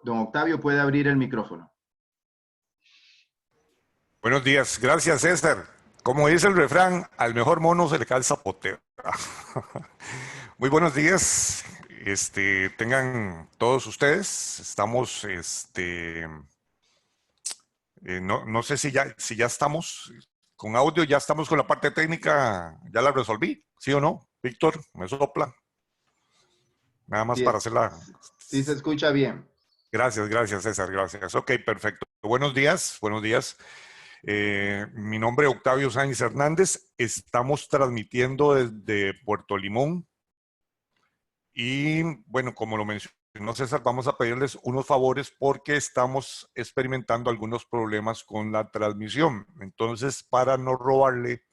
Don Octavio puede abrir el micrófono. Buenos días, gracias César. Como dice el refrán, al mejor mono se le cae el zapote. Muy buenos días, tengan todos ustedes. Estamos, no sé si ya estamos con audio, ya estamos con la parte técnica, ya la resolví, ¿sí o no? Víctor, me sopla. Nada más Sí, para hacerla. sí se escucha bien. Gracias César, gracias. Ok, perfecto. Buenos días, buenos días. Mi nombre es Octavio Sáenz Hernández. Estamos transmitiendo desde Puerto Limón. Y bueno, como lo mencionó César, vamos a pedirles unos favores porque estamos experimentando algunos problemas con la transmisión. Entonces, para no robarle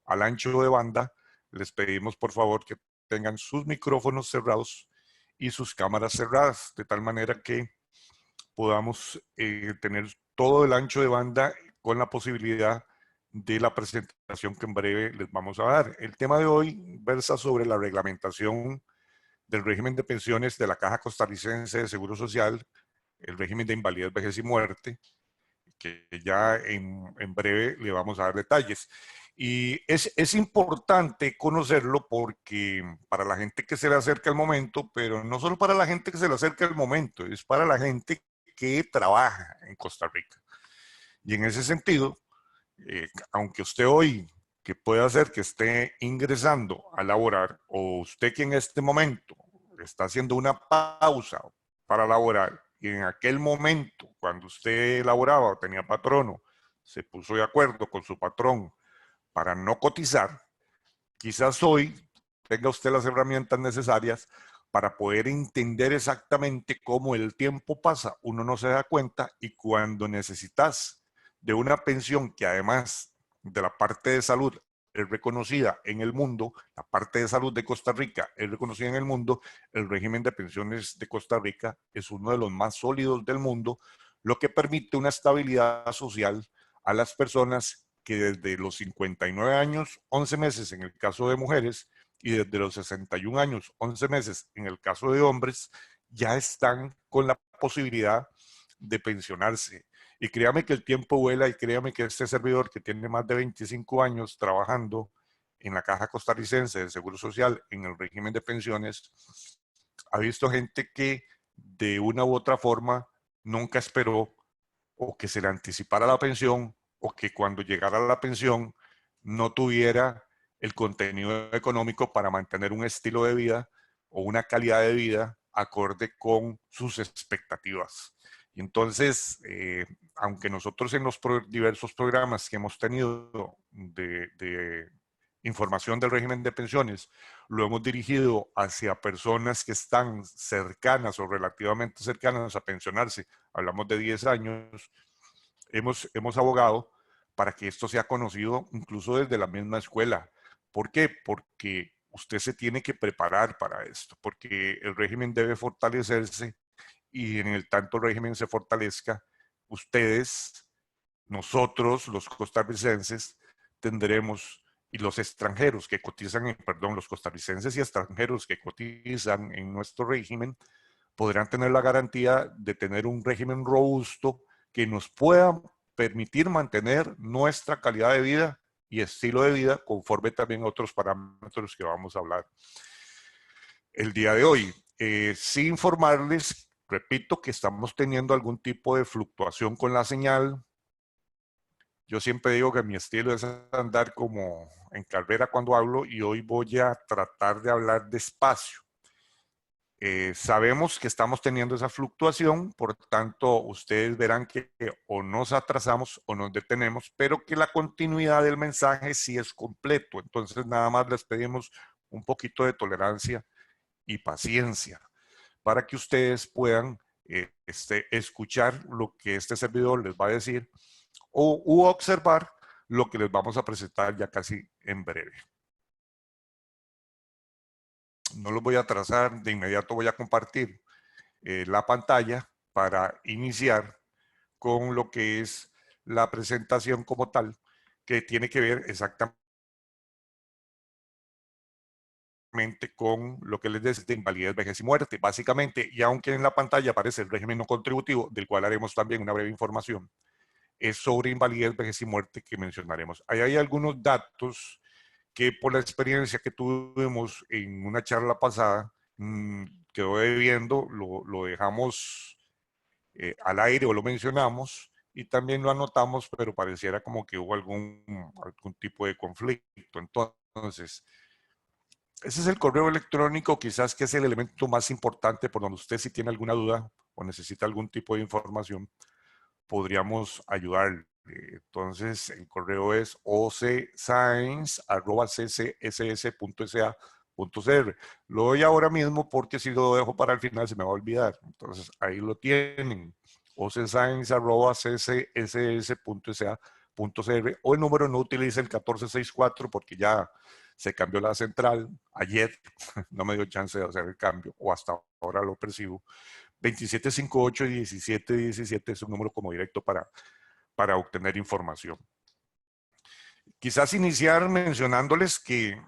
al ancho de banda, les pedimos por favor que tengan sus micrófonos cerrados y sus cámaras cerradas, de tal manera que podamos tener todo el ancho de banda con la posibilidad de la presentación que en breve les vamos a dar. El tema de hoy versa sobre la reglamentación del régimen de pensiones de la Caja Costarricense de Seguro Social, el régimen de invalidez, vejez y muerte, que ya en breve le vamos a dar detalles. Y es importante conocerlo porque para la gente que se le acerca el momento, pero no solo para la gente que se le acerca el momento, es para la gente que trabaja en Costa Rica. Y en ese sentido, aunque usted hoy, que puede hacer que esté ingresando a laborar, o usted que en este momento está haciendo una pausa para laborar, y en aquel momento, cuando usted laboraba o tenía patrono, se puso de acuerdo con su patrón para no cotizar, quizás hoy tenga usted las herramientas necesarias para poder entender exactamente cómo el tiempo pasa, uno no se da cuenta, y cuando necesitas de una pensión que además de la parte de salud es reconocida en el mundo, la parte de salud de Costa Rica es reconocida en el mundo, el régimen de pensiones de Costa Rica es uno de los más sólidos del mundo, lo que permite una estabilidad social a las personas que desde los 59 años, 11 meses en el caso de mujeres, y desde los 61 años, 11 meses en el caso de hombres, ya están con la posibilidad de pensionarse. Y créame que el tiempo vuela, y créame que este servidor que tiene más de 25 años trabajando en la Caja Costarricense de Seguro Social en el régimen de pensiones, ha visto gente que de una u otra forma nunca esperó o que se le anticipara la pensión, o que cuando llegara la pensión no tuviera el contenido económico para mantener un estilo de vida o una calidad de vida acorde con sus expectativas. Y entonces, aunque nosotros en los diversos programas que hemos tenido de información del régimen de pensiones, lo hemos dirigido hacia personas que están cercanas o relativamente cercanas a pensionarse, hablamos de 10 años, hemos abogado para que esto sea conocido incluso desde la misma escuela. ¿Por qué? Porque usted se tiene que preparar para esto, porque el régimen debe fortalecerse, y en el tanto el régimen se fortalezca, ustedes, nosotros, los costarricenses, tendremos, y los extranjeros que cotizan, perdón, los costarricenses y extranjeros que cotizan en nuestro régimen, podrán tener la garantía de tener un régimen robusto que nos pueda permitir mantener nuestra calidad de vida y estilo de vida conforme también a otros parámetros que vamos a hablar el día de hoy. Sí informarles, repito, que estamos teniendo algún tipo de fluctuación con la señal. Yo siempre digo que mi estilo es andar como en carrera cuando hablo, y hoy voy a tratar de hablar despacio. Sabemos que estamos teniendo esa fluctuación, por tanto, ustedes verán que o nos atrasamos o nos detenemos, pero que la continuidad del mensaje sí es completo. Entonces, nada más les pedimos un poquito de tolerancia y paciencia para que ustedes puedan escuchar lo que este servidor les va a decir, u observar lo que les vamos a presentar ya casi en breve. No los voy a trazar, de inmediato voy a compartir la pantalla para iniciar con lo que es la presentación como tal, que tiene que ver exactamente con lo que les decía de invalidez, vejez y muerte, básicamente, y aunque en la pantalla aparece el régimen no contributivo, del cual haremos también una breve información, es sobre invalidez, vejez y muerte que mencionaremos. Ahí hay algunos datos que por la experiencia que tuvimos en una charla pasada, quedó debiendo, lo dejamos al aire o lo mencionamos y también lo anotamos, pero pareciera como que hubo algún tipo de conflicto. Entonces, ese es el correo electrónico, quizás que es el elemento más importante por donde usted, si tiene alguna duda o necesita algún tipo de información, podríamos ayudarle. Entonces, el correo es ocscience@ccss.sa.cr. Lo doy ahora mismo porque si lo dejo para el final se me va a olvidar. Entonces, ahí lo tienen. ocscience@ccss.sa.cr, o el número no utilice el 1464 porque ya se cambió la central ayer, no me dio chance de hacer el cambio, o hasta ahora lo percibo. 2758 y 1717 es un número como directo para obtener información. Quizás iniciar mencionándoles que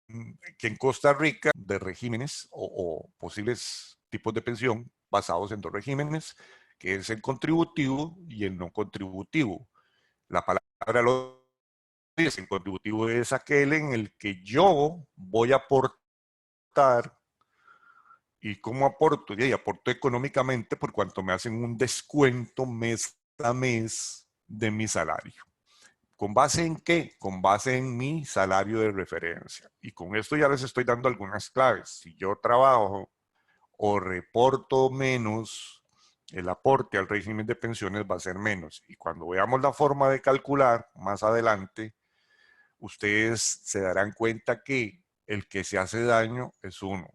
en Costa Rica de regímenes o posibles tipos de pensión basados en dos regímenes, que es el contributivo y el no contributivo. La palabra lo dice, el contributivo es aquel en el que yo voy a aportar. ¿Y cómo aporto? Y aporto económicamente por cuanto me hacen un descuento mes a mes de mi salario. ¿Con base en qué? Con base en mi salario de referencia. Y con esto ya les estoy dando algunas claves. Si yo trabajo o reporto menos, el aporte al régimen de pensiones va a ser menos. Y cuando veamos la forma de calcular más adelante, ustedes se darán cuenta que el que se hace daño es uno.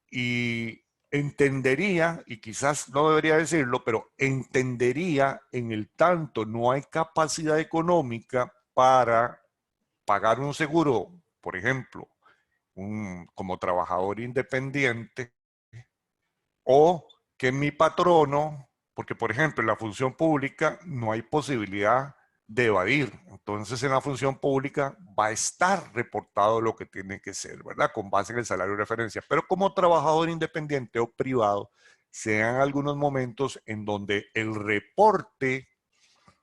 Y entendería, y quizás no debería decirlo, pero entendería en el tanto no hay capacidad económica para pagar un seguro, por ejemplo, como trabajador independiente, o que mi patrono, porque por ejemplo en la función pública no hay posibilidad de evadir, entonces en la función pública va a estar reportado lo que tiene que ser, ¿verdad? Con base en el salario de referencia, pero como trabajador independiente o privado, se dan algunos momentos en donde el reporte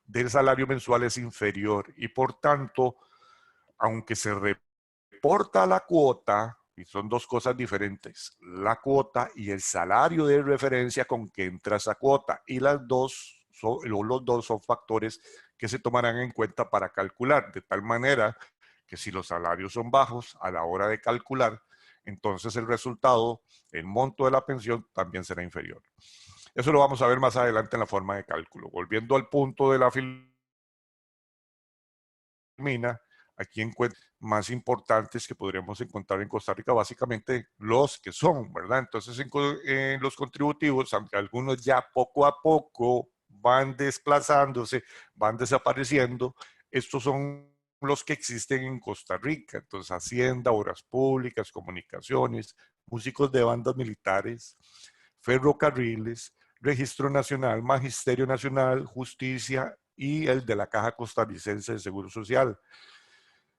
del salario mensual es inferior y por tanto, aunque se reporta la cuota, y son dos cosas diferentes, la cuota y el salario de referencia con que entra esa cuota, y los dos son factores que se tomarán en cuenta para calcular, de tal manera que si los salarios son bajos a la hora de calcular, entonces el resultado, el monto de la pensión también será inferior. Eso lo vamos a ver más adelante en la forma de cálculo. Volviendo al punto de la filmina, aquí encuentro más importantes que podríamos encontrar en Costa Rica, básicamente los que son, ¿verdad? Entonces, en los contributivos, aunque algunos ya poco a poco van desplazándose, van desapareciendo, estos son los que existen en Costa Rica. Entonces, Hacienda, Obras Públicas, Comunicaciones, músicos de bandas militares, ferrocarriles, Registro Nacional, Magisterio Nacional, Justicia y el de la Caja Costarricense de Seguro Social.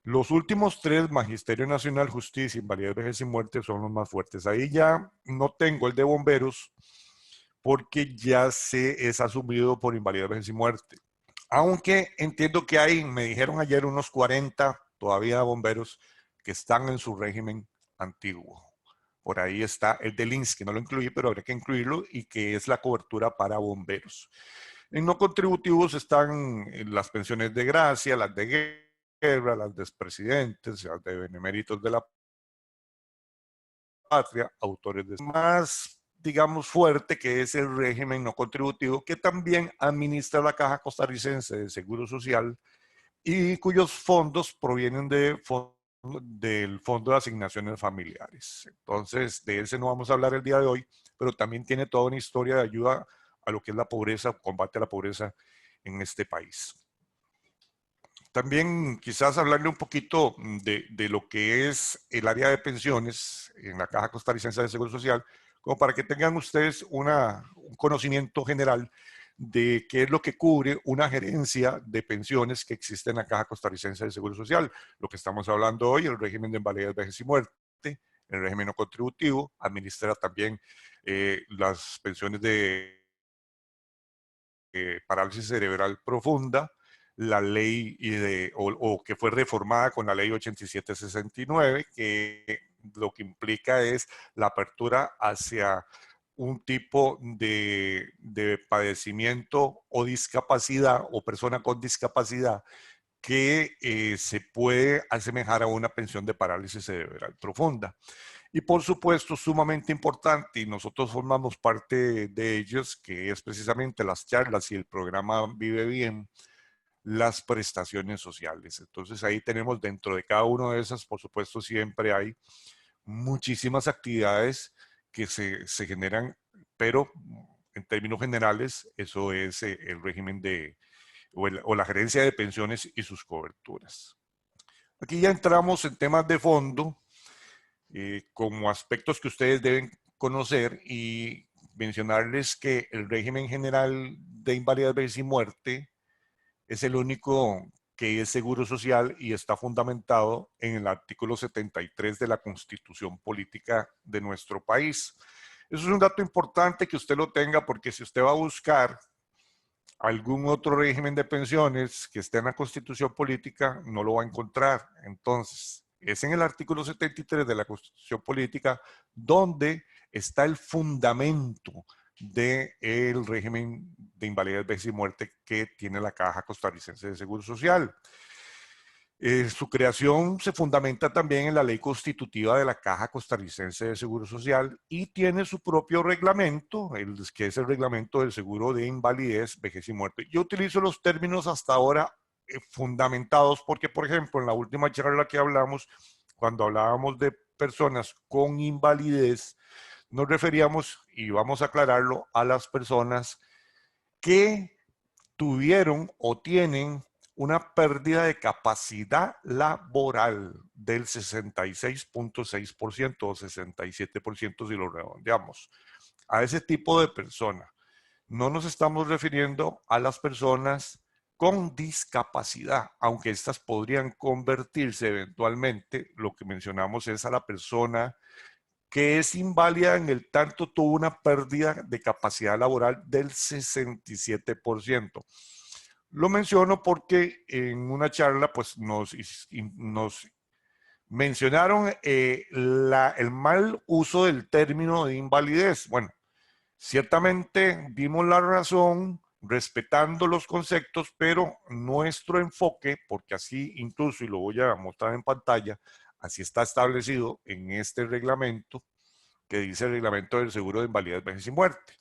Los últimos tres, Magisterio Nacional, Justicia, Invalidez, Vejez y Muerte, son los más fuertes. Ahí ya no tengo el de bomberos porque ya se es asumido por Invalidez, Vejez y Muerte. Aunque entiendo que hay, me dijeron ayer, unos 40 todavía bomberos que están en su régimen antiguo. Por ahí está el del INSS, que no lo incluí, pero habría que incluirlo, y que es la cobertura para bomberos. En no contributivos están las pensiones de gracia, las de guerra, las de expresidentes, las de beneméritos de la patria, autores de más, digamos, fuerte, que es el régimen no contributivo, que también administra la Caja Costarricense de Seguro Social y cuyos fondos provienen del Fondo de Asignaciones Familiares. Entonces, de ese no vamos a hablar el día de hoy, pero también tiene toda una historia de ayuda a lo que es la pobreza, combate a la pobreza en este país. También quizás hablarle un poquito de lo que es el área de pensiones en la Caja Costarricense de Seguro Social, como para que tengan ustedes un conocimiento general de qué es lo que cubre una gerencia de pensiones que existe en la Caja Costarricense de Seguro Social. Lo que estamos hablando hoy, el régimen de invalidez, vejez y muerte, el régimen no contributivo, administra también las pensiones de parálisis cerebral profunda, la ley o que fue reformada con la ley 8769, que lo que implica es la apertura hacia un tipo de padecimiento o discapacidad o persona con discapacidad que se puede asemejar a una pensión de parálisis cerebral profunda. Y por supuesto, sumamente importante, y nosotros formamos parte de ellos, que es precisamente las charlas y el programa Vive Bien, las prestaciones sociales. Entonces ahí tenemos dentro de cada una de esas, por supuesto, siempre hay muchísimas actividades que se generan, pero en términos generales, eso es el régimen o la gerencia de pensiones y sus coberturas. Aquí ya entramos en temas de fondo, como aspectos que ustedes deben conocer y mencionarles que el régimen general de invalidez, vejez y muerte es el único que es seguro social y está fundamentado en el artículo 73 de la Constitución Política de nuestro país. Eso es un dato importante que usted lo tenga, porque si usted va a buscar algún otro régimen de pensiones que esté en la Constitución Política, no lo va a encontrar. Entonces, es en el artículo 73 de la Constitución Política donde está el fundamento del régimen de invalidez, vejez y muerte que tiene la Caja Costarricense de Seguro Social. Su creación se fundamenta también en la ley constitutiva de la Caja Costarricense de Seguro Social y tiene su propio reglamento, que es el reglamento del seguro de invalidez, vejez y muerte. Yo utilizo los términos hasta ahora fundamentados porque, por ejemplo, en la última charla que hablamos, cuando hablábamos de personas con invalidez, nos referíamos, y vamos a aclararlo, a las personas que tuvieron o tienen una pérdida de capacidad laboral del 66.6% o 67% si lo redondeamos. A ese tipo de personas. No nos estamos refiriendo a las personas con discapacidad, aunque estas podrían convertirse eventualmente, lo que mencionamos es a la persona que es inválida en el tanto tuvo una pérdida de capacidad laboral del 67%. Lo menciono porque en una charla pues nos mencionaron el mal uso del término de invalidez. Bueno, ciertamente dimos la razón respetando los conceptos, pero nuestro enfoque, porque así incluso, y lo voy a mostrar en pantalla, así está establecido en este reglamento, que dice el reglamento del seguro de invalidez, vejez y muerte.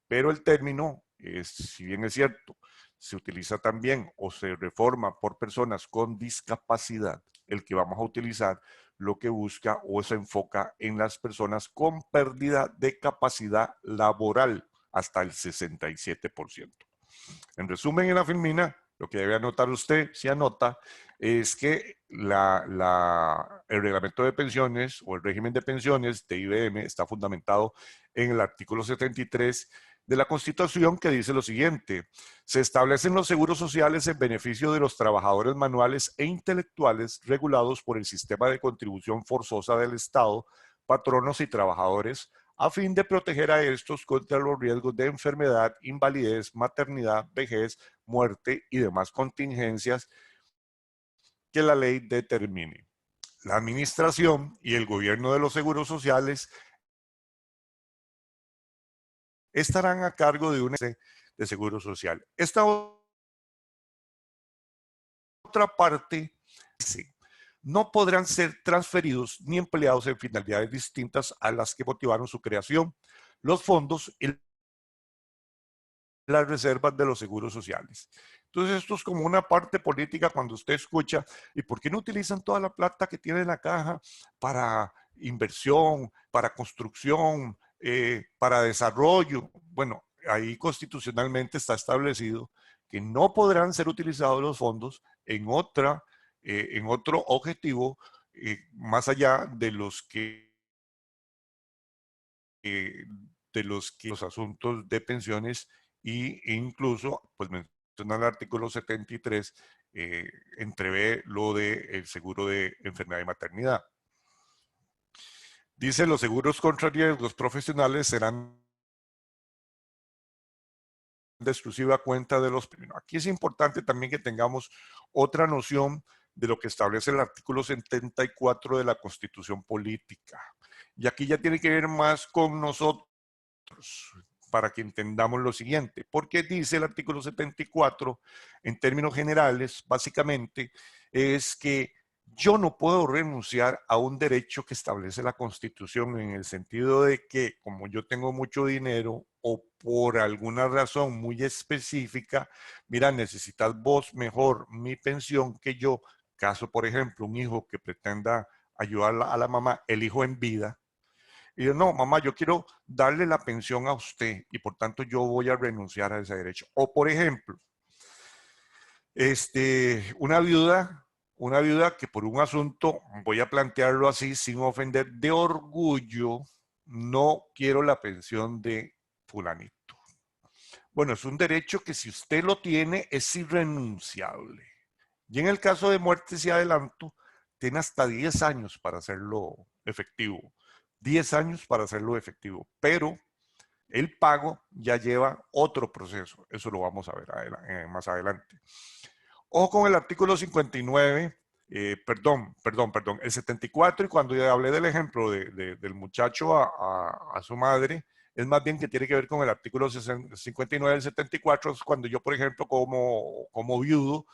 Pero el término, si bien es cierto, se utiliza también o se reforma por personas con discapacidad, el que vamos a utilizar lo que busca o se enfoca en las personas con pérdida de capacidad laboral hasta el 67%. En resumen, en la filmina, lo que debe anotar usted, si anota, es que el reglamento de pensiones o el régimen de pensiones de IBM está fundamentado en el artículo 73 de la Constitución, que dice lo siguiente: se establecen los seguros sociales en beneficio de los trabajadores manuales e intelectuales regulados por el sistema de contribución forzosa del Estado, patronos y trabajadores, a fin de proteger a estos contra los riesgos de enfermedad, invalidez, maternidad, vejez, muerte y demás contingencias que la ley determine. La administración y el gobierno de los seguros sociales estarán a cargo de un de seguro social. Esta otra parte dice: no podrán ser transferidos ni empleados en finalidades distintas a las que motivaron su creación, los fondos y las reservas de los seguros sociales. Entonces esto es como una parte política cuando usted escucha, ¿y por qué no utilizan toda la plata que tiene la caja para inversión, para construcción, para desarrollo? Bueno, ahí constitucionalmente está establecido que no podrán ser utilizados los fondos en otro objetivo más allá de los asuntos de pensiones e incluso, pues menciona el artículo 73, entrevé lo del seguro de enfermedad y maternidad. Dice, los seguros contra riesgos profesionales serán de exclusiva cuenta de los... Aquí es importante también que tengamos otra noción de lo que establece el artículo 74 de la Constitución Política. Y aquí ya tiene que ver más con nosotros, para que entendamos lo siguiente. Porque dice el artículo 74, en términos generales, básicamente, es que yo no puedo renunciar a un derecho que establece la Constitución en el sentido de que, como yo tengo mucho dinero o por alguna razón muy específica, mira, necesitas vos mejor mi pensión que yo. Caso, por ejemplo, un hijo que pretenda ayudar a la mamá, el hijo en vida, y yo, no, mamá, yo quiero darle la pensión a usted y por tanto yo voy a renunciar a ese derecho. O, por ejemplo, una viuda que por un asunto, voy a plantearlo así sin ofender, de orgullo, no quiero la pensión de fulanito. Bueno, es un derecho que si usted lo tiene es irrenunciable. Y en el caso de muerte y adelanto, tiene hasta 10 años para hacerlo efectivo. 10 años para hacerlo efectivo. Pero el pago ya lleva otro proceso. Eso lo vamos a ver más adelante. Ojo con el artículo 59, perdón, el 74, y cuando ya hablé del ejemplo del muchacho a su madre, es más bien que tiene que ver con el artículo 59 del 74, es cuando yo, por ejemplo, como viudo,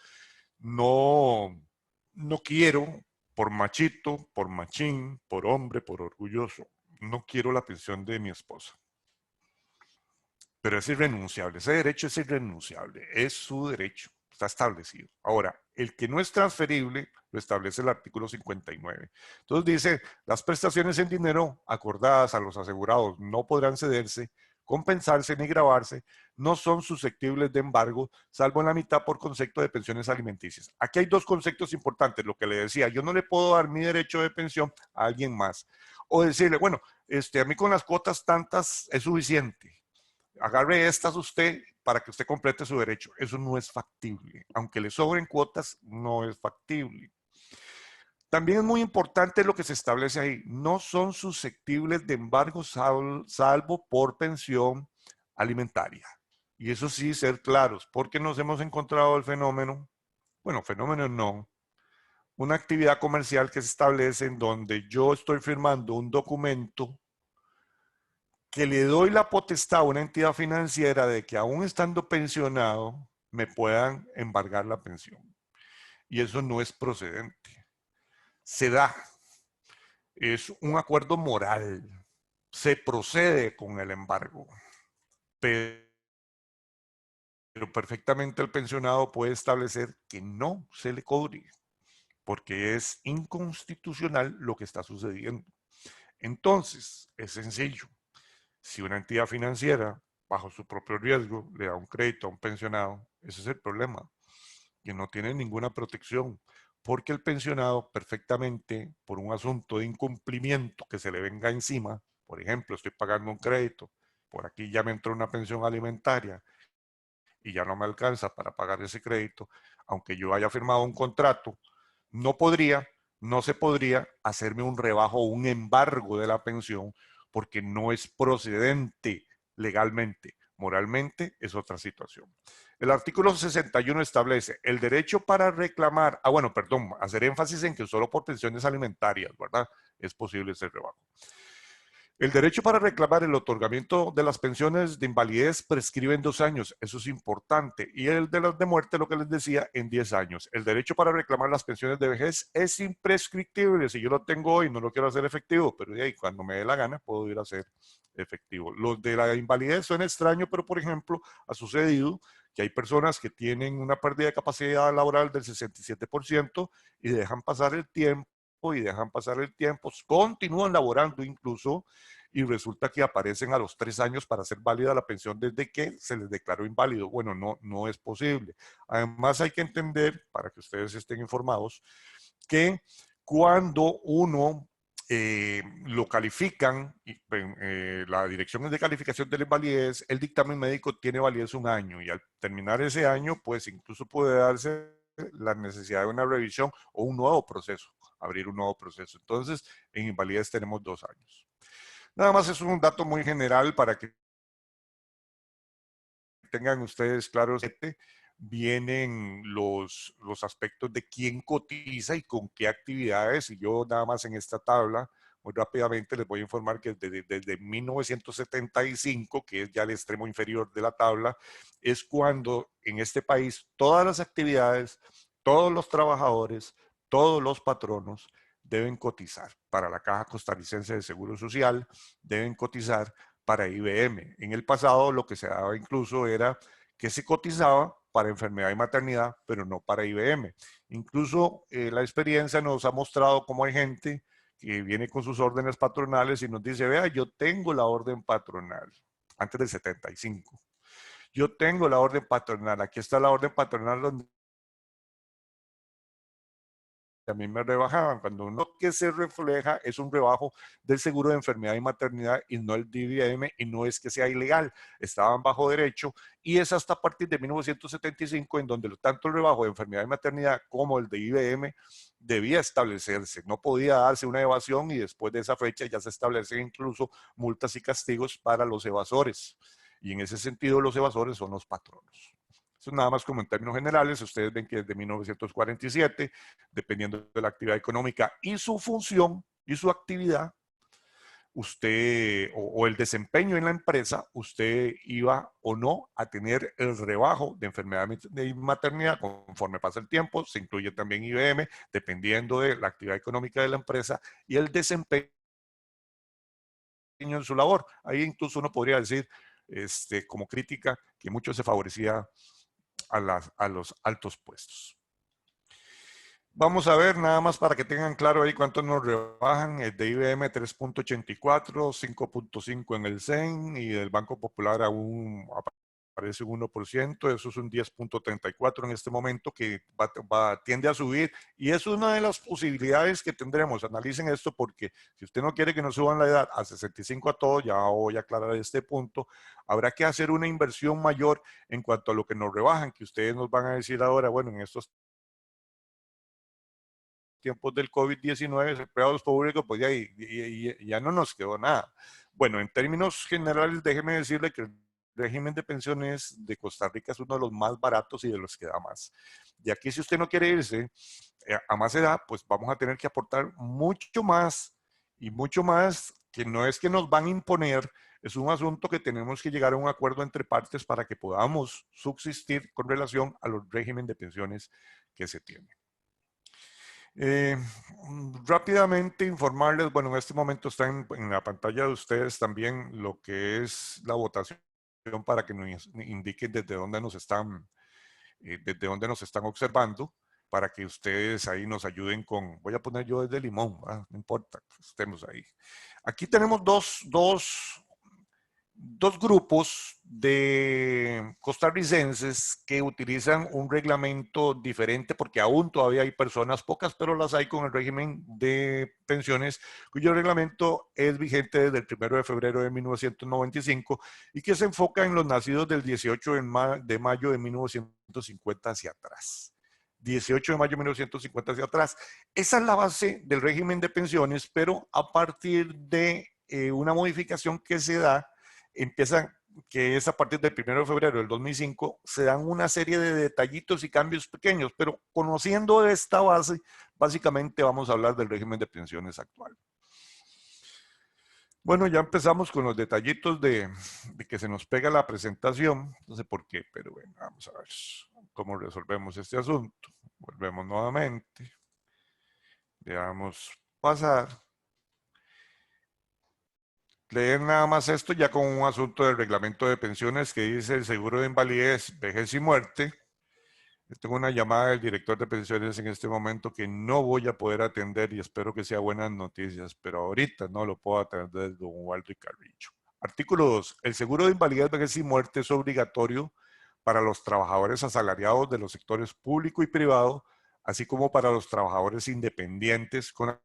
no quiero, por machito, por machín, por hombre, por orgulloso, no quiero la pensión de mi esposa. Pero es irrenunciable, ese derecho es irrenunciable, es su derecho, está establecido. Ahora, el que no es transferible lo establece el artículo 59. Entonces dice, las prestaciones en dinero acordadas a los asegurados no podrán cederse, compensarse ni gravarse, no son susceptibles de embargo, salvo en la mitad por concepto de pensiones alimenticias. Aquí hay dos conceptos importantes, lo que le decía, yo no le puedo dar mi derecho de pensión a alguien más. O decirle, bueno, a mí con las cuotas tantas es suficiente. Agarre estas usted para que usted complete su derecho. Eso no es factible. Aunque le sobren cuotas, no es factible. También es muy importante lo que se establece ahí. No son susceptibles de embargo salvo por pensión alimentaria. Y eso sí, ser claros, porque nos hemos encontrado el fenómeno, bueno, fenómeno no, una actividad comercial que se establece en donde yo estoy firmando un documento que le doy la potestad a una entidad financiera de que aún estando pensionado me puedan embargar la pensión. Y eso no es procedente. Se da. Es un acuerdo moral. Se procede con el embargo. Pero perfectamente el pensionado puede establecer que no se le cobre, porque es inconstitucional lo que está sucediendo. Entonces, es sencillo. Si una entidad financiera, bajo su propio riesgo, le da un crédito a un pensionado, ese es el problema, que no tiene ninguna protección, porque el pensionado perfectamente, por un asunto de incumplimiento que se le venga encima, por ejemplo, estoy pagando un crédito, por aquí ya me entró una pensión alimentaria y ya no me alcanza para pagar ese crédito, aunque yo haya firmado un contrato, no se podría hacerme un rebajo o un embargo de la pensión porque no es procedente legalmente. Moralmente es otra situación. El artículo 61 establece el derecho para reclamar, hacer énfasis en que solo por pensiones alimentarias, ¿verdad? Es posible ese rebajo. El derecho para reclamar el otorgamiento de las pensiones de invalidez prescribe en 2 años, eso es importante, y el de las de muerte, lo que les decía, en 10 años. El derecho para reclamar las pensiones de vejez es imprescriptible, si yo lo tengo hoy no lo quiero hacer efectivo, pero de ahí cuando me dé la gana puedo ir a hacer efectivo. Los de la invalidez son extraños, pero por ejemplo ha sucedido que hay personas que tienen una pérdida de capacidad laboral del 67% y dejan pasar el tiempo, continúan laborando incluso, y resulta que aparecen a los 3 años para hacer válida la pensión desde que se les declaró inválido. Bueno, no es posible. Además hay que entender, para que ustedes estén informados, que cuando uno lo califican, la Dirección de Calificación de la Invalidez, el dictamen médico tiene validez un año y al terminar ese año, pues incluso puede darse la necesidad de una revisión o un nuevo proceso, abrir un nuevo proceso. Entonces, en invalidez tenemos 2 años. Nada más es un dato muy general para que tengan ustedes claros. Vienen los aspectos de quién cotiza y con qué actividades. Y yo nada más en esta tabla, muy rápidamente les voy a informar que desde 1975, que es ya el extremo inferior de la tabla, es cuando en este país todas las actividades, todos los trabajadores, todos los patronos deben cotizar para la Caja Costarricense de Seguro Social, deben cotizar para IBM. En el pasado lo que se daba incluso era que se cotizaba para enfermedad y maternidad, pero no para IBM. Incluso la experiencia nos ha mostrado cómo hay gente que viene con sus órdenes patronales y nos dice, vea, yo tengo la orden patronal, antes del 75. Yo tengo la orden patronal, aquí está la orden patronal donde a mí me rebajaban. Cuando uno que se refleja es un rebajo del seguro de enfermedad y maternidad y no el de IBM, y no es que sea ilegal, estaban bajo derecho, y es hasta a partir de 1975 en donde tanto el rebajo de enfermedad y maternidad como el de IBM debía establecerse. No podía darse una evasión y después de esa fecha ya se establecen incluso multas y castigos para los evasores. Y en ese sentido los evasores son los patronos. Eso nada más como en términos generales. Ustedes ven que desde 1947, dependiendo de la actividad económica y su función y su actividad, usted o el desempeño en la empresa, usted iba o no a tener el rebajo de enfermedad y maternidad conforme pasa el tiempo. Se incluye también IBM, dependiendo de la actividad económica de la empresa y el desempeño en su labor. Ahí incluso uno podría decir, como crítica, que mucho se favorecía a los altos puestos. Vamos a ver nada más para que tengan claro ahí cuánto nos rebajan. El de IBM 3.84, 5.5 en el CEN y del Banco Popular aún aparece un 1%, eso es un 10.34 en este momento que tiende a subir y es una de las posibilidades que tendremos. Analicen esto porque si usted no quiere que nos suban la edad a 65 a todos, ya voy a aclarar este punto, habrá que hacer una inversión mayor en cuanto a lo que nos rebajan, que ustedes nos van a decir ahora, bueno, en estos tiempos del COVID-19, empleados públicos, pues ya no nos quedó nada. Bueno, en términos generales, déjeme decirle que el régimen de pensiones de Costa Rica es uno de los más baratos y de los que da más. Y aquí, si usted no quiere irse a más edad, pues vamos a tener que aportar mucho más y mucho más, que no es que nos van a imponer, es un asunto que tenemos que llegar a un acuerdo entre partes para que podamos subsistir con relación a los régimen de pensiones que se tienen. Rápidamente informarles, bueno, en este momento está en la pantalla de ustedes también lo que es la votación para que nos indiquen desde dónde nos están observando, para que ustedes ahí nos ayuden con, voy a poner yo desde Limón, no importa, estemos ahí. Aquí tenemos dos grupos de costarricenses que utilizan un reglamento diferente porque aún todavía hay personas, pocas, pero las hay con el régimen de pensiones, cuyo reglamento es vigente desde el 1 de febrero de 1995 y que se enfoca en los nacidos del 18 de mayo de 1950 hacia atrás. 18 de mayo de 1950 hacia atrás. Esa es la base del régimen de pensiones, pero a partir de una modificación que se da, empiezan, que es a partir del 1 de febrero del 2005, se dan una serie de detallitos y cambios pequeños, pero conociendo esta base, básicamente vamos a hablar del régimen de pensiones actual. Bueno, ya empezamos con los detallitos de que se nos pega la presentación, no sé por qué, pero bueno, vamos a ver cómo resolvemos este asunto. Volvemos nuevamente, veamos pasar. Leer nada más esto ya con un asunto del reglamento de pensiones que dice el seguro de invalidez, vejez y muerte. Tengo una llamada del director de pensiones en este momento que no voy a poder atender y espero que sea buenas noticias, pero ahorita no lo puedo atender, don Waldo y Carrillo. Artículo 2. El seguro de invalidez, vejez y muerte es obligatorio para los trabajadores asalariados de los sectores público y privado, así como para los trabajadores independientes con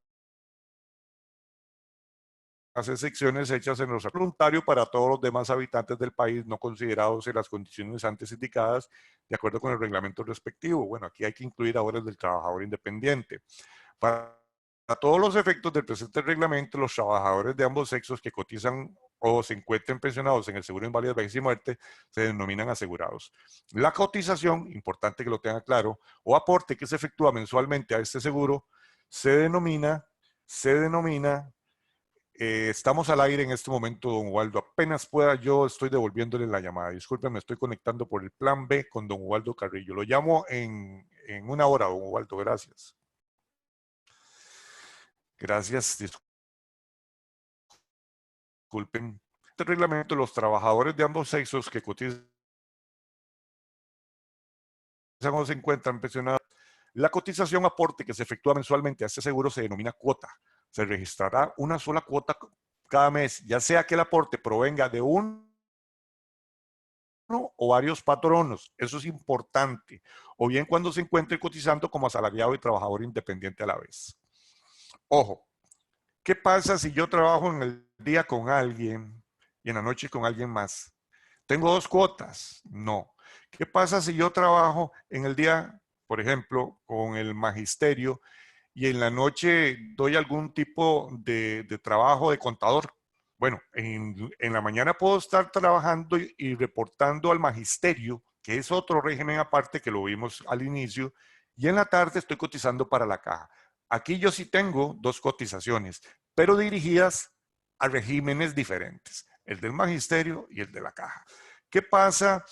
las excepciones hechas en los voluntarios para todos los demás habitantes del país no considerados en las condiciones antes indicadas de acuerdo con el reglamento respectivo. Bueno, aquí hay que incluir ahora el del trabajador independiente. Para todos los efectos del presente reglamento, los trabajadores de ambos sexos que cotizan o se encuentren pensionados en el seguro de invalidez, vejez y muerte se denominan asegurados. La cotización, importante que lo tenga claro, o aporte que se efectúa mensualmente a este seguro se denomina, estamos al aire en este momento, don Ubaldo. Apenas pueda, yo estoy devolviéndole la llamada. Disculpen, me estoy conectando por el plan B con don Ubaldo Carrillo. Lo llamo en una hora, don Ubaldo. Gracias. Gracias. Disculpen. Este reglamento, los trabajadores de ambos sexos que cotizan o se encuentran pensionados, la cotización aporte que se efectúa mensualmente a este seguro se denomina cuota. Se registrará una sola cuota cada mes, ya sea que el aporte provenga de uno o varios patronos, eso es importante, o bien cuando se encuentre cotizando como asalariado y trabajador independiente a la vez. Ojo, ¿qué pasa si yo trabajo en el día con alguien y en la noche con alguien más? ¿Tengo dos cuotas? No. ¿Qué pasa si yo trabajo en el día, por ejemplo, con el magisterio y en la noche doy algún tipo de trabajo de contador? Bueno, en la mañana puedo estar trabajando y reportando al magisterio, que es otro régimen aparte que lo vimos al inicio, y en la tarde estoy cotizando para la caja. Aquí yo sí tengo dos cotizaciones, pero dirigidas a regímenes diferentes, el del magisterio y el de la caja. ¿Qué pasa?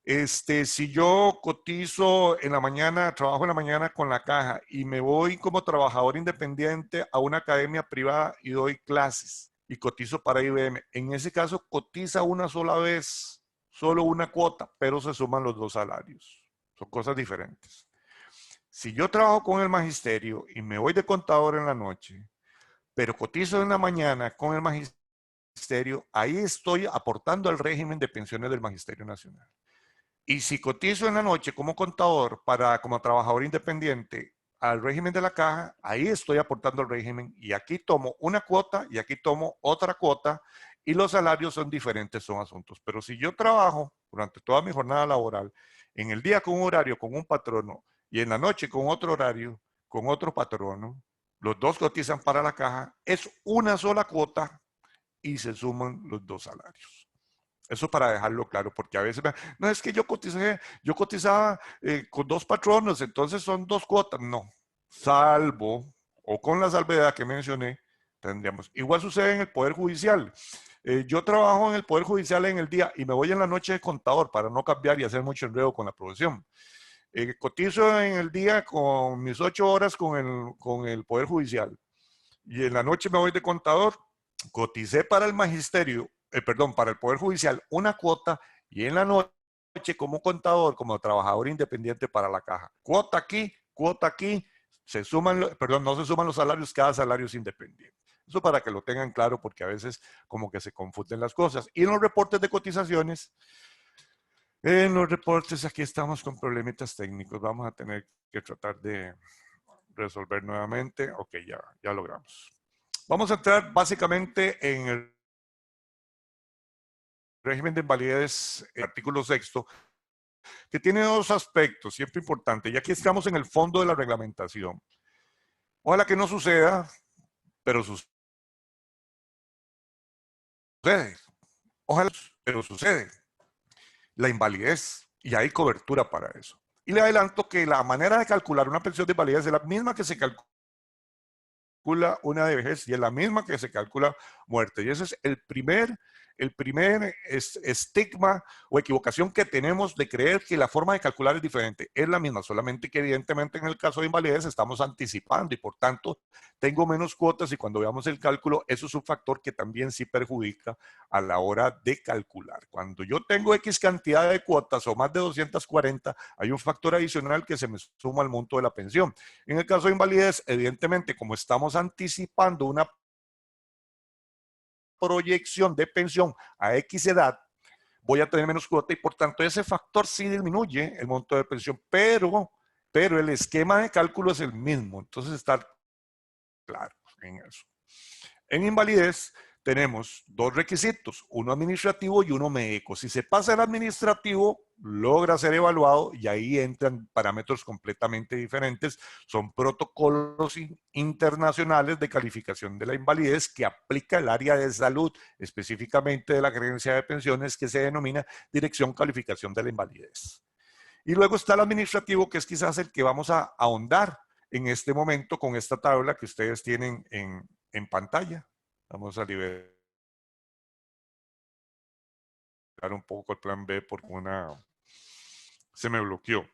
Si yo cotizo en la mañana, trabajo en la mañana con la caja y me voy como trabajador independiente a una academia privada y doy clases y cotizo para IBM, en ese caso cotiza una sola vez, solo una cuota, pero se suman los dos salarios. Son cosas diferentes. Si yo trabajo con el magisterio y me voy de contador en la noche, pero cotizo en la mañana con el magisterio, ahí estoy aportando al régimen de pensiones del Magisterio Nacional. Y si cotizo en la noche como contador como trabajador independiente al régimen de la caja, ahí estoy aportando al régimen y aquí tomo una cuota y aquí tomo otra cuota y los salarios son diferentes, son asuntos. Pero si yo trabajo durante toda mi jornada laboral, en el día con un horario con un patrono y en la noche con otro horario con otro patrono, los dos cotizan para la caja, es una sola cuota y se suman los dos salarios. Eso para dejarlo claro, porque a veces, no es que yo cotizaba con dos patronos, entonces son dos cuotas. No, salvo, o con la salvedad que mencioné, tendríamos. Igual sucede en el Poder Judicial. Yo trabajo en el Poder Judicial en el día y me voy en la noche de contador para no cambiar y hacer mucho enredo con la profesión. Cotizo en el día con mis 8 horas con el Poder Judicial y en la noche me voy de contador, coticé para el magisterio, para el Poder Judicial una cuota y en la noche como contador, como trabajador independiente para la caja. Cuota aquí, se suman, no se suman los salarios, cada salario es independiente. Eso para que lo tengan claro porque a veces como que se confunden las cosas. Y en los reportes de cotizaciones, aquí estamos con problemitas técnicos. Vamos a tener que tratar de resolver nuevamente. Ok, ya logramos. Vamos a entrar básicamente en el régimen de invalidez, el artículo 6, que tiene dos aspectos, siempre importante, y aquí estamos en el fondo de la reglamentación. Ojalá que no suceda, pero sucede. Ojalá, pero sucede. La invalidez, y hay cobertura para eso. Y le adelanto que la manera de calcular una pensión de invalidez es la misma que se calcula una de vejez y es la misma que se calcula muerte. Y ese es el primer estigma o equivocación que tenemos de creer que la forma de calcular es diferente. Es la misma, solamente que evidentemente en el caso de invalidez estamos anticipando y por tanto tengo menos cuotas y cuando veamos el cálculo, eso es un factor que también sí perjudica a la hora de calcular. Cuando yo tengo X cantidad de cuotas o más de 240, hay un factor adicional que se me suma al monto de la pensión. En el caso de invalidez, evidentemente, como estamos anticipando una proyección de pensión a X edad, voy a tener menos cuota y por tanto ese factor sí disminuye el monto de pensión, pero el esquema de cálculo es el mismo. Entonces estar claro en eso. En invalidez tenemos dos requisitos, uno administrativo y uno médico. Si se pasa el administrativo, logra ser evaluado y ahí entran parámetros completamente diferentes. Son protocolos internacionales de calificación de la invalidez que aplica el área de salud, específicamente de la gerencia de pensiones, que se denomina Dirección Calificación de la Invalidez. Y luego está el administrativo, que es quizás el que vamos a ahondar en este momento con esta tabla que ustedes tienen en pantalla. Vamos a liberar un poco el plan B porque se me bloqueó.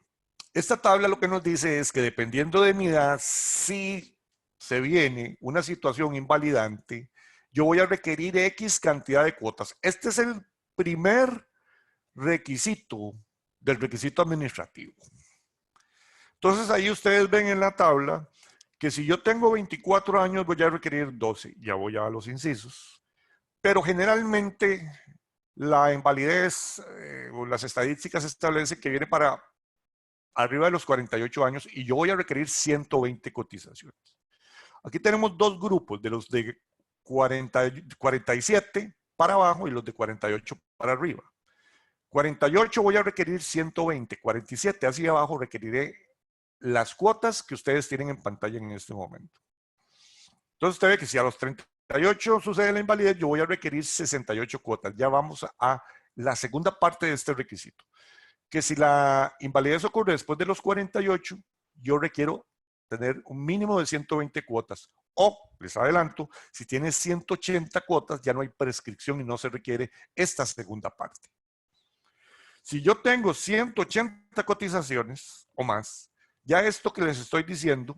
Esta tabla lo que nos dice es que dependiendo de mi edad, si se viene una situación invalidante, yo voy a requerir X cantidad de cuotas. Este es el primer requisito del requisito administrativo. Entonces ahí ustedes ven en la tabla que si yo tengo 24 años voy a requerir 12. Ya voy a los incisos. Pero generalmente la invalidez o las estadísticas establecen que viene para arriba de los 48 años y yo voy a requerir 120 cotizaciones. Aquí tenemos dos grupos, de los de 47 para abajo y los de 48 para arriba. 48 voy a requerir 120, 47 hacia abajo requeriré las cuotas que ustedes tienen en pantalla en este momento. Entonces usted ve que si a los 38 sucede la invalidez, yo voy a requerir 68 cuotas. Ya vamos a la segunda parte de este requisito. Que si la invalidez ocurre después de los 48, yo requiero tener un mínimo de 120 cuotas. O, les adelanto, si tienes 180 cuotas, ya no hay prescripción y no se requiere esta segunda parte. Si yo tengo 180 cotizaciones o más, ya esto que les estoy diciendo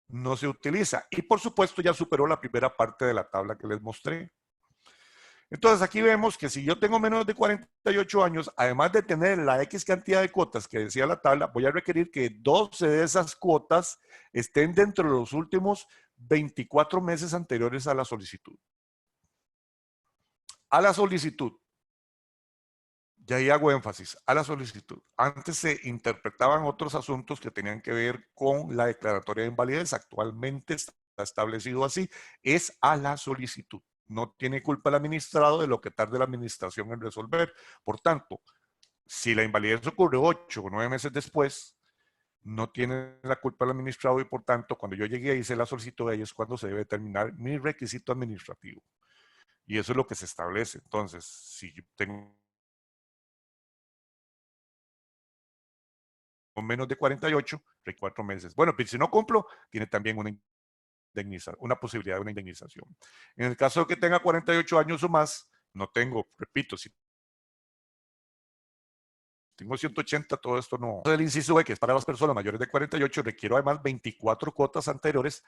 no se utiliza. Y por supuesto ya superó la primera parte de la tabla que les mostré. Entonces aquí vemos que si yo tengo menos de 48 años, además de tener la X cantidad de cuotas que decía la tabla, voy a requerir que 12 de esas cuotas estén dentro de los últimos 24 meses anteriores a la solicitud. A la solicitud. Y ahí hago énfasis, a la solicitud. Antes se interpretaban otros asuntos que tenían que ver con la declaratoria de invalidez. Actualmente está establecido así, es a la solicitud. No tiene culpa el administrado de lo que tarde la administración en resolver. Por tanto, si la invalidez ocurre 8 o 9 meses después, no tiene la culpa el administrado y por tanto, cuando yo llegué y hice la solicitud, ahí es cuando se debe terminar mi requisito administrativo. Y eso es lo que se establece. Entonces, si yo tengo con menos de 48, 4 meses. Bueno, pero si no cumplo, tiene también una posibilidad de una indemnización. En el caso de que tenga 48 años o más, no tengo, repito, si tengo 180, todo esto no. El inciso B, que es para las personas mayores de 48, requiero además 24 cuotas anteriores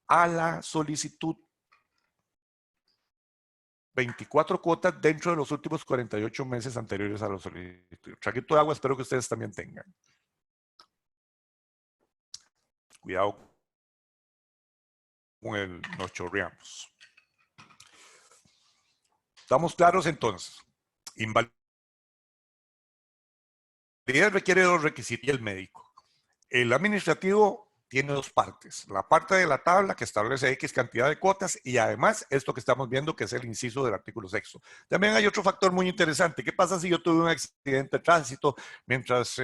a la solicitud. 24 cuotas dentro de los últimos 48 meses anteriores a la solicitud. Traguito de agua, espero que ustedes también tengan. Cuidado con nos chorreamos. ¿Estamos claros entonces? Invalidez requiere dos requisitos y el médico. El administrativo tiene dos partes. La parte de la tabla que establece X cantidad de cuotas y además esto que estamos viendo que es el inciso del artículo 6. También hay otro factor muy interesante. ¿Qué pasa si yo tuve un accidente de tránsito mientras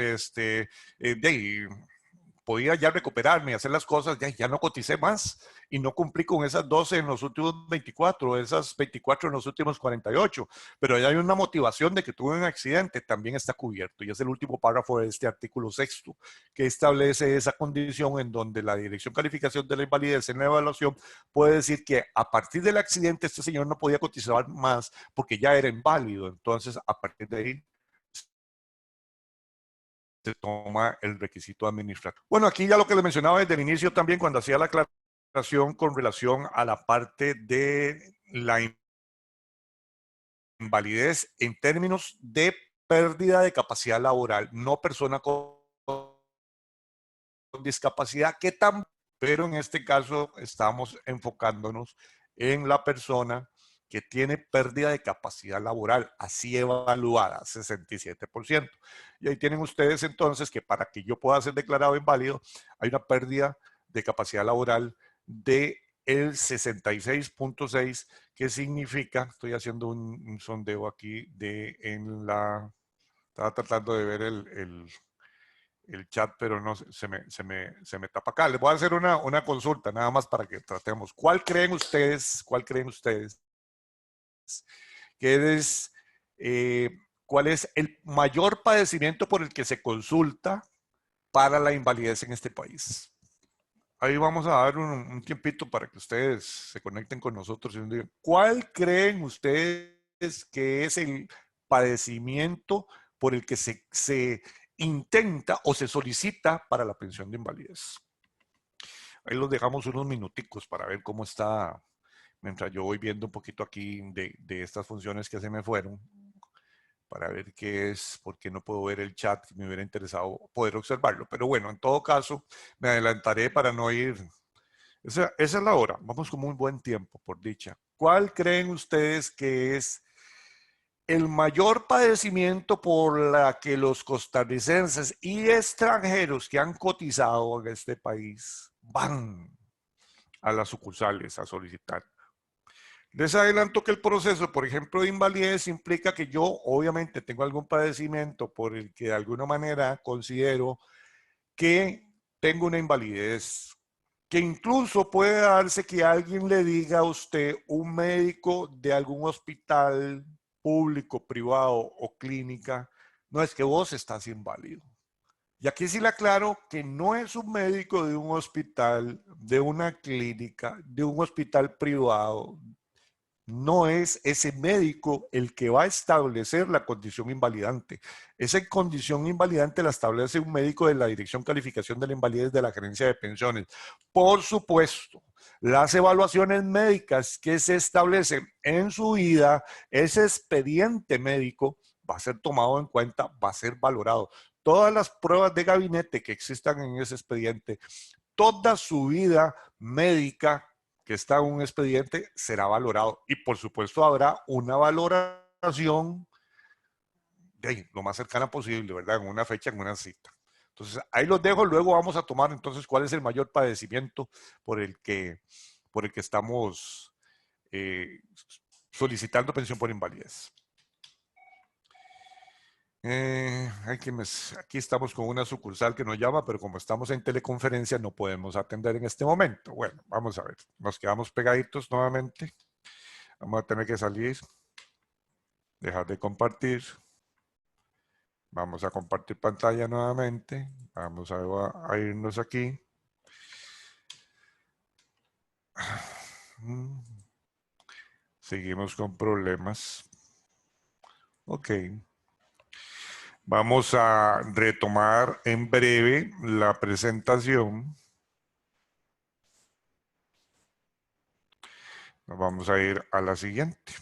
podía ya recuperarme y hacer las cosas, ya no coticé más y no cumplí con esas 12 en los últimos 24, esas 24 en los últimos 48, pero ya hay una motivación de que tuve un accidente, también está cubierto y es el último párrafo de este artículo 6 que establece esa condición en donde la Dirección Calificación de la Invalidez en la evaluación puede decir que a partir del accidente este señor no podía cotizar más porque ya era inválido, entonces a partir de ahí se toma el requisito administrativo. Bueno, aquí ya lo que les mencionaba desde el inicio también cuando hacía la aclaración con relación a la parte de la invalidez en términos de pérdida de capacidad laboral, no persona con discapacidad, que tan, pero en este caso estamos enfocándonos en la persona que tiene pérdida de capacidad laboral, así evaluada, 67%. Y ahí tienen ustedes entonces que para que yo pueda ser declarado inválido, hay una pérdida de capacidad laboral de el 66.6, que significa, estoy haciendo un sondeo aquí estaba tratando de ver el chat, pero no se me tapa acá. Les voy a hacer una consulta nada más para que tratemos. Cuál creen ustedes que es, cuál es el mayor padecimiento por el que se consulta para la invalidez en este país? Ahí vamos a dar un tiempito para que ustedes se conecten con nosotros y nos digan, ¿cuál creen ustedes que es el padecimiento por el que se intenta o se solicita para la pensión de invalidez? Ahí los dejamos unos minuticos para ver cómo está, mientras yo voy viendo un poquito aquí de estas funciones que se me fueron, para ver qué es, porque no puedo ver el chat, me hubiera interesado poder observarlo. Pero bueno, en todo caso, me adelantaré para no ir. Esa es la hora, vamos con muy buen tiempo, por dicha. ¿Cuál creen ustedes que es el mayor padecimiento por la que los costarricenses y extranjeros que han cotizado en este país van a las sucursales a solicitar? Les adelanto que el proceso, por ejemplo, de invalidez implica que yo obviamente tengo algún padecimiento por el que de alguna manera considero que tengo una invalidez, que incluso puede darse que alguien le diga a usted, un médico de algún hospital público, privado o clínica, no, es que vos estás inválido. Y aquí sí le aclaro que no es un médico de un hospital, de una clínica, de un hospital privado. No es ese médico el que va a establecer la condición invalidante. Esa condición invalidante la establece un médico de la Dirección Calificación de la Invalidez de la Gerencia de Pensiones. Por supuesto, las evaluaciones médicas que se establecen en su vida, ese expediente médico va a ser tomado en cuenta, va a ser valorado. Todas las pruebas de gabinete que existan en ese expediente, toda su vida médica que está en un expediente será valorado. Y por supuesto habrá una valoración de lo más cercana posible, ¿verdad? En una fecha, en una cita. Entonces, ahí los dejo. Luego vamos a tomar entonces cuál es el mayor padecimiento por el que estamos solicitando pensión por invalidez. Aquí estamos con una sucursal que nos llama, pero como estamos en teleconferencia no podemos atender en este momento. Bueno, vamos a ver. Nos quedamos pegaditos nuevamente. Vamos a tener que salir. Dejar de compartir. Vamos a compartir pantalla nuevamente. Vamos a irnos aquí. Seguimos con problemas. Ok. Vamos a retomar en breve la presentación. Nos vamos a ir a la siguiente.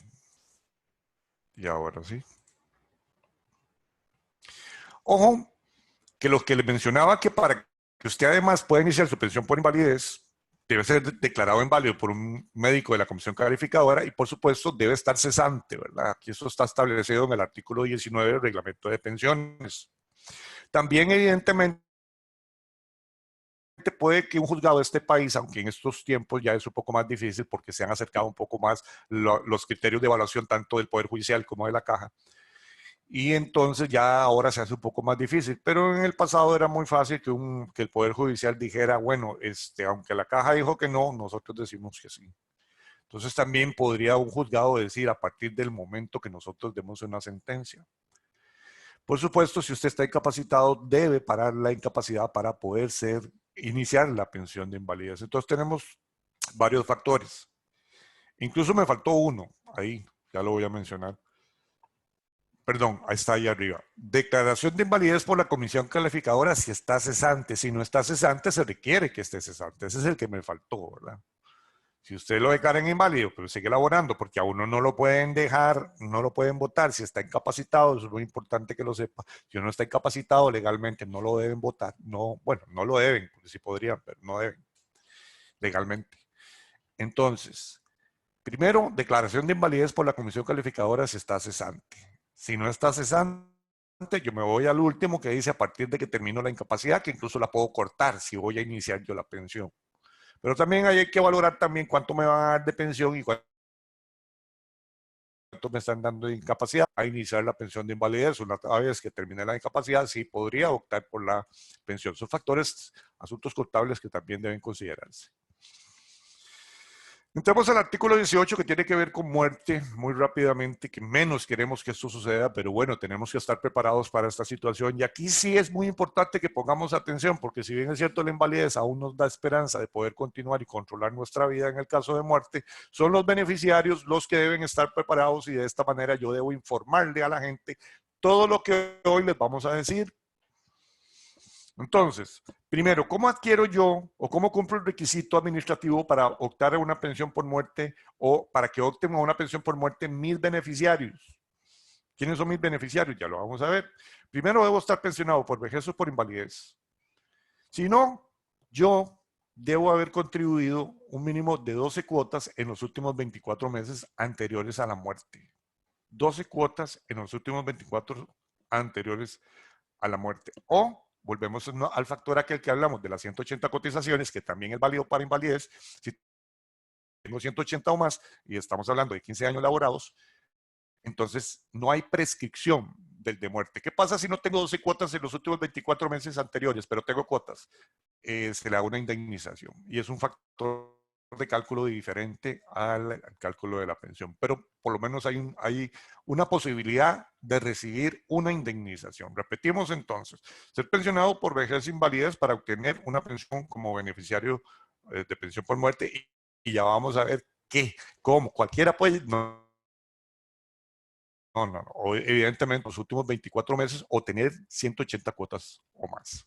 Y ahora sí. Ojo, que lo que les mencionaba, que para que usted además pueda iniciar su pensión por invalidez, debe ser declarado inválido por un médico de la Comisión Calificadora y, por supuesto, debe estar cesante, ¿verdad? Aquí eso está establecido en el artículo 19 del Reglamento de Pensiones. También, evidentemente, puede que un juzgado de este país, aunque en estos tiempos ya es un poco más difícil porque se han acercado un poco más los criterios de evaluación tanto del Poder Judicial como de la Caja, y entonces ya ahora se hace un poco más difícil, pero en el pasado era muy fácil que el Poder Judicial dijera, bueno, aunque la Caja dijo que no, nosotros decimos que sí. Entonces también podría un juzgado decir a partir del momento que nosotros demos una sentencia. Por supuesto, si usted está incapacitado, debe parar la incapacidad para poder iniciar la pensión de invalidez. Entonces tenemos varios factores. Incluso me faltó uno, ahí, ya lo voy a mencionar. Perdón, ahí está ahí arriba. Declaración de invalidez por la comisión calificadora si está cesante. Si no está cesante, se requiere que esté cesante. Ese es el que me faltó, ¿verdad? Si usted lo declara en inválido, pero sigue laborando, porque a uno no lo pueden dejar, no lo pueden votar. Si está incapacitado, eso es muy importante que lo sepa. Si uno está incapacitado legalmente, no lo deben votar. No, bueno, no lo deben, porque sí podrían, pero no deben legalmente. Entonces, primero, declaración de invalidez por la comisión calificadora si está cesante. Si no está cesante, yo me voy al último que dice a partir de que termino la incapacidad, que incluso la puedo cortar si voy a iniciar yo la pensión. Pero también hay que valorar también cuánto me van a dar de pensión y cuánto me están dando de incapacidad a iniciar la pensión de invalidez. Una vez que termine la incapacidad, sí podría optar por la pensión. Son factores, asuntos contables que también deben considerarse. Entramos al artículo 18 que tiene que ver con muerte, muy rápidamente, que menos queremos que esto suceda, pero bueno, tenemos que estar preparados para esta situación. Y aquí sí es muy importante que pongamos atención, porque si bien es cierto la invalidez aún nos da esperanza de poder continuar y controlar nuestra vida en el caso de muerte, son los beneficiarios los que deben estar preparados y de esta manera yo debo informarle a la gente todo lo que hoy les vamos a decir. Entonces, primero, ¿cómo adquiero yo o cómo cumplo el requisito administrativo para optar a una pensión por muerte o para que opten a una pensión por muerte mis beneficiarios? ¿Quiénes son mis beneficiarios? Ya lo vamos a ver. Primero, debo estar pensionado por vejez o por invalidez. Si no, yo debo haber contribuido un mínimo de 12 cuotas en los últimos 24 meses anteriores a la muerte. 12 cuotas en los últimos 24 anteriores a la muerte. O volvemos al factor aquel que hablamos de las 180 cotizaciones, que también es válido para invalidez. Si tengo 180 o más y estamos hablando de 15 años laborados, entonces no hay prescripción del de muerte. ¿Qué pasa si no tengo 12 cuotas en los últimos 24 meses anteriores, pero tengo cuotas? Se le da una indemnización y es un factor de cálculo diferente al cálculo de la pensión, pero por lo menos hay una posibilidad de recibir una indemnización. Repetimos entonces, ser pensionado por vejez e invalidez para obtener una pensión como beneficiario de pensión por muerte y ya vamos a ver qué, cómo, cualquiera puede, no, evidentemente los últimos 24 meses o tener 180 cuotas o más.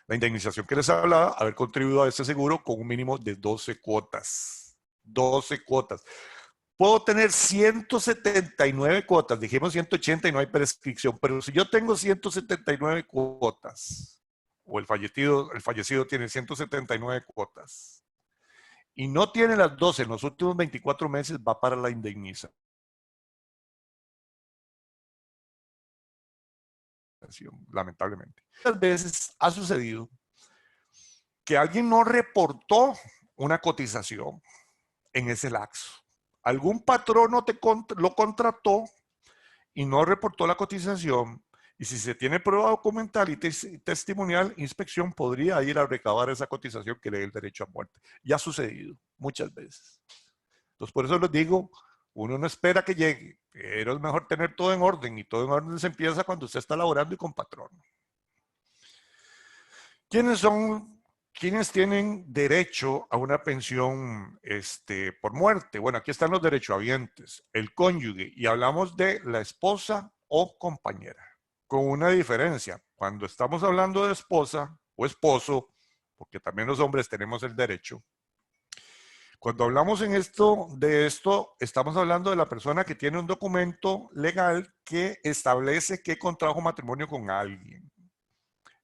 La indemnización que les hablaba, haber contribuido a este seguro con un mínimo de 12 cuotas. 12 cuotas. Puedo tener 179 cuotas, dijimos 180 y no hay prescripción, pero si yo tengo 179 cuotas, o el fallecido tiene 179 cuotas, y no tiene las 12 en los últimos 24 meses, va para la indemnización. Lamentablemente. Muchas veces ha sucedido que alguien no reportó una cotización en ese lapso. Algún patrón lo contrató y no reportó la cotización. Y si se tiene prueba documental y testimonial, inspección podría ir a recabar esa cotización que le dé el derecho a muerte. Ya ha sucedido muchas veces. Entonces, por eso les digo, uno no espera que llegue, pero es mejor tener todo en orden y todo en orden se empieza cuando usted está laborando y con patrón. ¿Quiénes tienen derecho a una pensión por muerte? Bueno, aquí están los derechohabientes, el cónyuge, y hablamos de la esposa o compañera, con una diferencia. Cuando estamos hablando de esposa o esposo, porque también los hombres tenemos el derecho, cuando hablamos de esto, estamos hablando de la persona que tiene un documento legal que establece que contrajo matrimonio con alguien.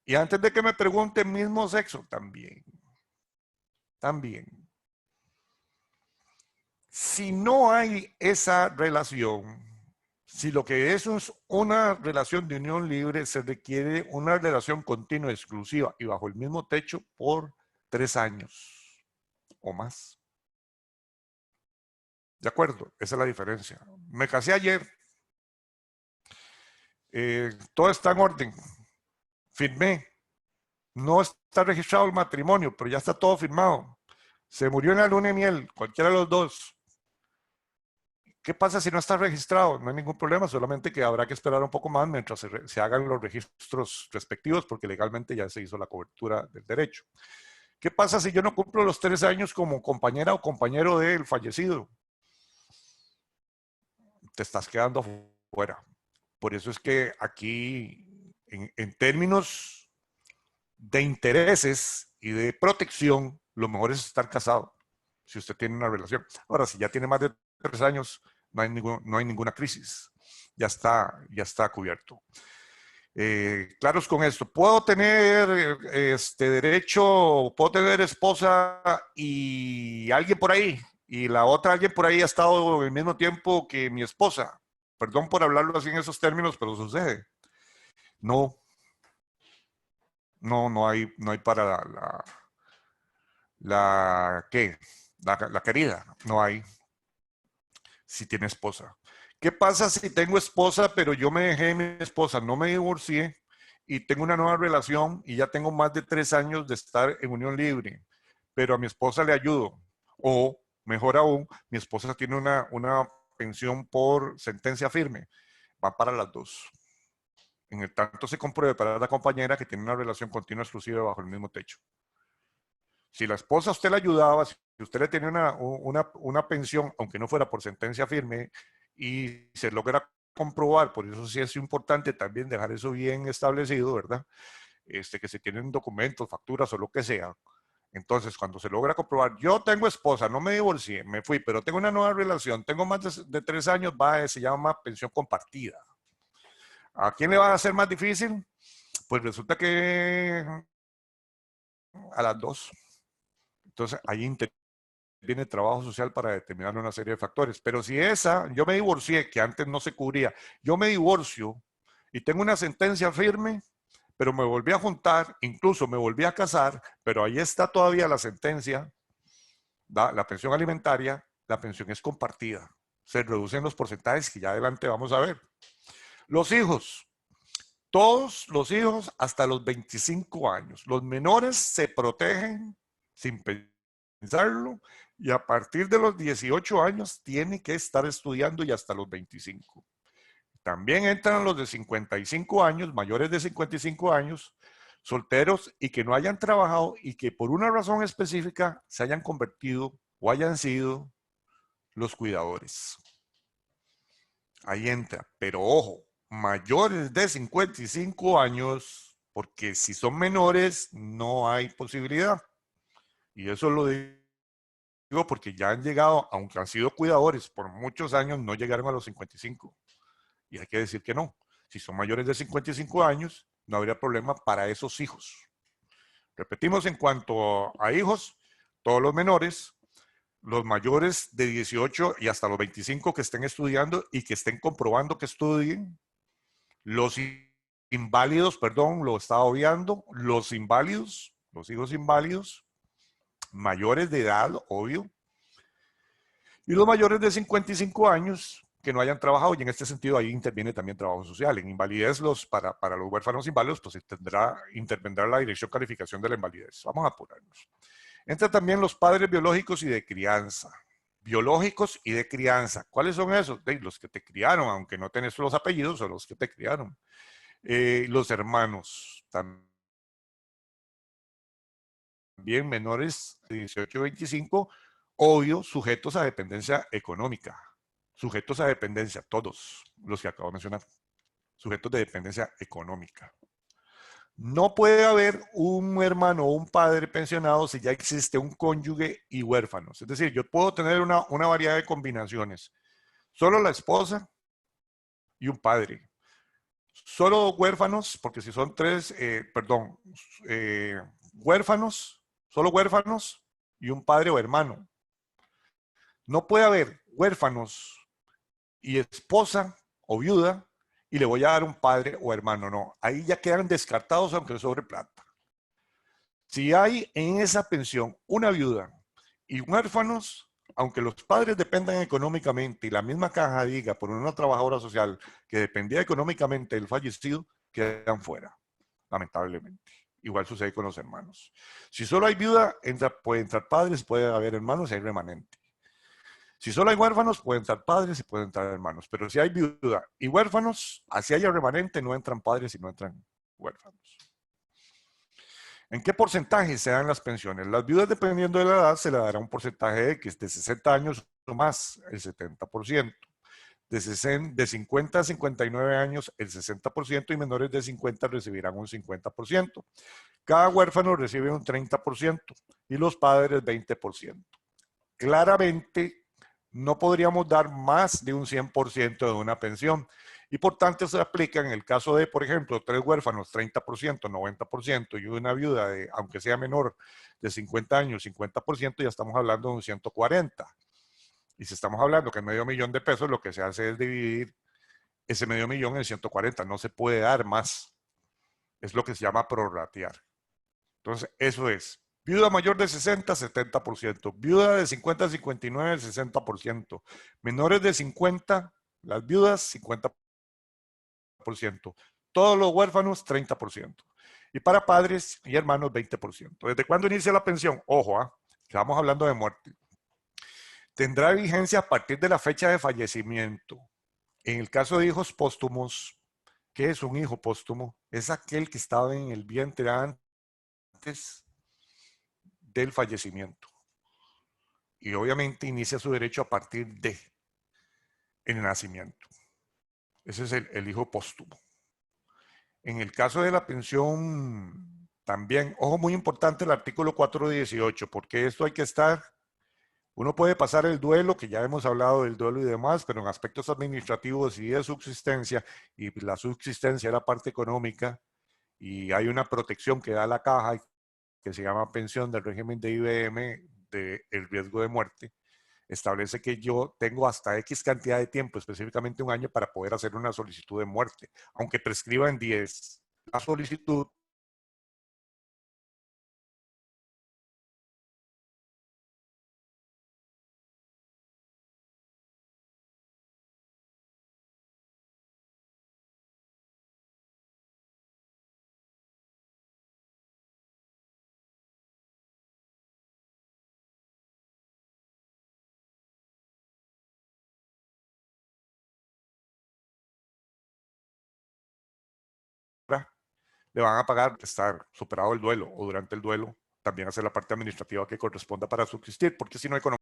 Y antes de que me pregunten, mismo sexo, también. Si no hay esa relación, si lo que es una relación de unión libre, se requiere una relación continua, exclusiva y bajo el mismo techo por 3 años o más. ¿De acuerdo? Esa es la diferencia. Me casé ayer. Todo está en orden. Firmé. No está registrado el matrimonio, pero ya está todo firmado. Se murió en la luna de miel, cualquiera de los dos. ¿Qué pasa si no está registrado? No hay ningún problema, solamente que habrá que esperar un poco más mientras se hagan los registros respectivos, porque legalmente ya se hizo la cobertura del derecho. ¿Qué pasa si yo no cumplo los 3 años como compañera o compañero del fallecido? Te estás quedando afuera. Por eso es que aquí, en términos de intereses y de protección, lo mejor es estar casado, si usted tiene una relación. Ahora, si ya tiene más de 3 años, no hay ninguna crisis. Ya está cubierto. Claros con esto. Puedo tener derecho, puedo tener esposa y alguien por ahí, y la otra alguien por ahí ha estado el mismo tiempo que mi esposa. Perdón por hablarlo así en esos términos, pero sucede. No hay para ¿qué? La querida, no hay. Si tiene esposa. ¿Qué pasa si tengo esposa, pero yo me dejé de mi esposa, no me divorcié y tengo una nueva relación y ya tengo más de 3 años de estar en unión libre, pero a mi esposa le ayudo? O, mejor aún, mi esposa tiene una pensión por sentencia firme. Va para las dos. En el tanto se compruebe para la compañera que tiene una relación continua exclusiva bajo el mismo techo. Si la esposa a usted le ayudaba, si usted le tenía una pensión, aunque no fuera por sentencia firme, y se logra comprobar, por eso sí es importante también dejar eso bien establecido, ¿verdad? Que se tienen documentos, facturas o lo que sea. Entonces, cuando se logra comprobar, yo tengo esposa, no me divorcié, me fui, pero tengo una nueva relación, tengo más de 3 años, se llama pensión compartida. ¿A quién le va a ser más difícil? Pues resulta que a las dos. Entonces, ahí viene trabajo social para determinar una serie de factores. Pero si yo me divorcié, que antes no se cubría, yo me divorcio y tengo una sentencia firme, pero me volví a juntar, incluso me volví a casar, pero ahí está todavía la sentencia, la pensión alimentaria, la pensión es compartida. Se reducen los porcentajes que ya adelante vamos a ver. Los hijos, todos los hijos hasta los 25 años. Los menores se protegen sin pensarlo y a partir de los 18 años tiene que estar estudiando y hasta los 25. También entran los de 55 años, mayores de 55 años, solteros y que no hayan trabajado y que por una razón específica se hayan convertido o hayan sido los cuidadores. Ahí entra, pero ojo, mayores de 55 años, porque si son menores no hay posibilidad. Y eso lo digo porque ya han llegado, aunque han sido cuidadores por muchos años, no llegaron a los 55. Y hay que decir que no. Si son mayores de 55 años, no habría problema para esos hijos. Repetimos, en cuanto a hijos, todos los menores, los mayores de 18 y hasta los 25 que estén estudiando y que estén comprobando que estudien, los inválidos, perdón, lo estaba obviando, los inválidos, los hijos inválidos, mayores de edad, obvio, y los mayores de 55 años que no hayan trabajado, y en este sentido ahí interviene también trabajo social. En invalidez, para los huérfanos inválidos, pues intervendrá la Dirección de Calificación de la Invalidez. Vamos a apurarnos. Entra también los padres biológicos y de crianza. Biológicos y de crianza. ¿Cuáles son esos? Los que te criaron, aunque no tenés los apellidos, son los que te criaron. Los hermanos, también menores de 18 a 25, obvio, sujetos a dependencia económica. Sujetos a dependencia, todos los que acabo de mencionar. Sujetos de dependencia económica. No puede haber un hermano o un padre pensionado si ya existe un cónyuge y huérfanos. Es decir, yo puedo tener una variedad de combinaciones. Solo la esposa y un padre. Solo huérfanos, porque si son tres, huérfanos, solo huérfanos y un padre o hermano. No puede haber huérfanos y esposa o viuda y le voy a dar un padre o hermano. No, ahí ya quedan descartados aunque sobre plata. Si hay en esa pensión una viuda y huérfanos, aunque los padres dependan económicamente y la misma caja diga por una trabajadora social que dependía económicamente del fallecido, quedan fuera, lamentablemente. Igual sucede con los hermanos. Si solo hay viuda, puede entrar padres, puede haber hermanos y hay remanente. Si solo hay huérfanos, pueden entrar padres y pueden entrar hermanos. Pero si hay viuda y huérfanos, así haya remanente, no entran padres y no entran huérfanos. ¿En qué porcentaje se dan las pensiones? Las viudas, dependiendo de la edad, se le dará un porcentaje X de 60 años o más, el 70%. De 50 a 59 años, el 60%, y menores de 50 recibirán un 50%. Cada huérfano recibe un 30% y los padres 20%. Claramente, no podríamos dar más de un 100% de una pensión. Y por tanto se aplica en el caso de, por ejemplo, 3 huérfanos, 30%, 90%, y una viuda, aunque sea menor, de 50 años, 50%, ya estamos hablando de un 140. Y si estamos hablando que es $500,000, lo que se hace es dividir ese $500,000 en 140. No se puede dar más. Es lo que se llama prorratear. Entonces, eso es. Viuda mayor de 60, 70%. Viuda de 50 a 59, el 60%. Menores de 50, las viudas, 50%. Todos los huérfanos, 30%. Y para padres y hermanos, 20%. ¿Desde cuándo inicia la pensión? Ojo, estamos hablando de muerte. Tendrá vigencia a partir de la fecha de fallecimiento. En el caso de hijos póstumos, ¿qué es un hijo póstumo? Es aquel que estaba en el vientre antes del fallecimiento. Y obviamente inicia su derecho a partir de el nacimiento. Ese es el hijo póstumo. En el caso de la pensión, también, ojo, muy importante el artículo 418, porque esto hay que estar, uno puede pasar el duelo, que ya hemos hablado del duelo y demás, pero en aspectos administrativos y de subsistencia, y la subsistencia es la parte económica, y hay una protección que da la caja que se llama pensión del régimen de IBM del riesgo de muerte, establece que yo tengo hasta X cantidad de tiempo, específicamente un año, para poder hacer una solicitud de muerte, aunque prescriba en 10. La solicitud le van a pagar estar superado el duelo o durante el duelo, también hacer la parte administrativa que corresponda para subsistir, porque si no,